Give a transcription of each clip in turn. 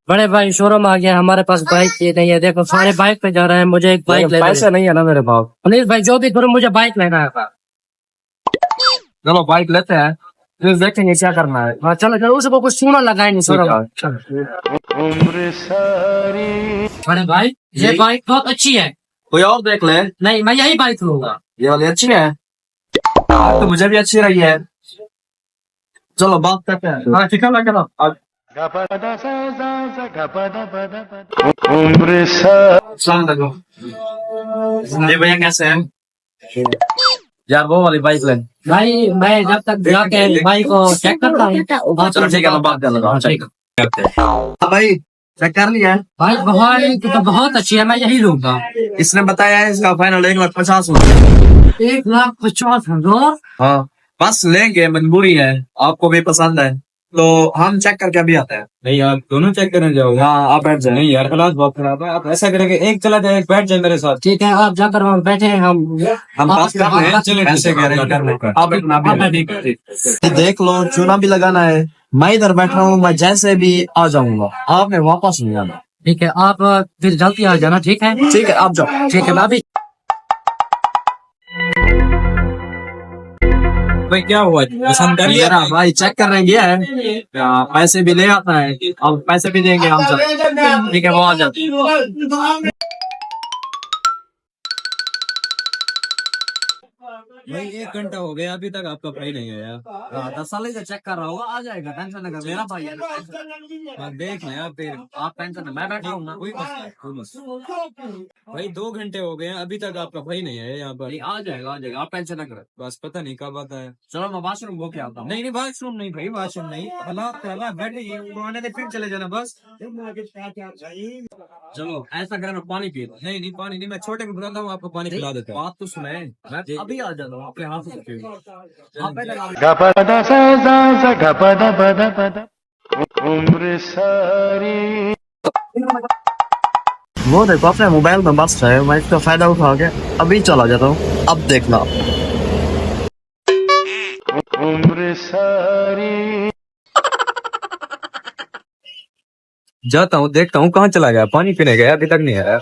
बड़े भाई शोरूम आ गया, हमारे पास बाइक ये नहीं है। देखो सारे बाइक पे जा रहे हैं, मुझे एक बाइक लेना है। पैसे नहीं है ना मेरे पास। अनिल भाई जो भी करो मुझे बाइक लेना है। चलो बाइक लेते हैं, फिर देखेंगे क्या करना है। हाँ चलो चलो, उसको कुछ सुना लगाए नहीं शोरूम। बड़े भाई ये बाइक बहुत अच्छी है। कोई और देख ले। नहीं मैं यही बाइक लूंगा। ये वाली अच्छी है, तो मुझे भी अच्छी रही है। चलो बात करते हैं। हाँ ठीक है लगा। ये भैया कैसे हैं यार? वो वाली बाइक ले भाई मैं जब तक जाके बाइक को चेक करता हूँ। चलो ठीक है, मैं बात कर लगा। हाँ भाई चेक कर लिया है। भाई तो बहुत अच्छी है, मैं यही लूंगा। इसने बताया है इसका फाइनल 1,50,000। 1,50,000। हाँ बस लेंगे, मजबूरी है। आपको भी पसंद है तो हम चेक करके अभी आते हैं। नहीं आप दोनों चेक करने जाओगे? हाँ आप बैठ जाए। नहीं यार हालात बहुत खराब है। आप ऐसा करेंगे, एक चला जाए, एक बैठ जाए मेरे साथ। ठीक है आप जाकर वहाँ बैठे हैं, हम बात कर रहे हैं। चलिए ऐसे कह रहे हैं आप बैठना भी है। ये देख लो, चूना भी लगाना है। मैं इधर बैठ रहा हूँ, मैं जैसे भी आ जाऊंगा, आपने वापस नहीं आना। ठीक है आप फिर जल्दी आ जाना। ठीक है ठीक है आप जाओ। ठीक है मैं अभी। भाई क्या हुआ, पसंद कर लिया? मेरा भाई चेक करने गया है, पैसे भी ले आता है। अब पैसे भी देंगे हम सब। ठीक है वो आ जाते। भाई 1 घंटा हो गया, अभी तक आपका भाई नहीं आया। 10 साल से चेक कर रहा होगा, आ जाएगा, टेंशन न कर। मेरा भाई है। आप देख लें आप फिर। आप टेंशन न, मैं बैठा हूँ ना। कोई मसला है, कोई मसला नहीं। भाई 2 घंटे हो गए हैं, अभी तक आपका भाई नहीं आया यहाँ पर। आ जाएगा आ जाएगा, आप टेंशन न करें। बस पता नहीं कब आता है। चलो मैं वॉशरूम होके आता हूँ। नहीं नहीं वॉशरूम नहीं भाई, वॉशरूम नहीं। हालात बैठे उनको आने दे, फिर चले जाना बस। चलो ऐसा करें, मैं पानी पी लूं। नहीं नहीं पानी नहीं, मैं छोटे को बुलाता हूँ, आपको पानी पिला देता हूँ। बात तो सुने, मैं अभी आ जाता हूँ अपने हाथ से। आप पहले वो देखो अपने मोबाइल में मस्त है, मैं इसका फायदा उठा के अभी चला जाता हूँ। अब देखना जाता हूँ, देखता हूँ कहाँ चला गया। पानी पीने गया, अभी तक नहीं आया।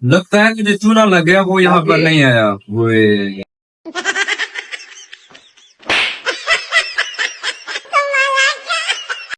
लगता है कि जो चूना लग गया वो यहाँ पर नहीं आया। वो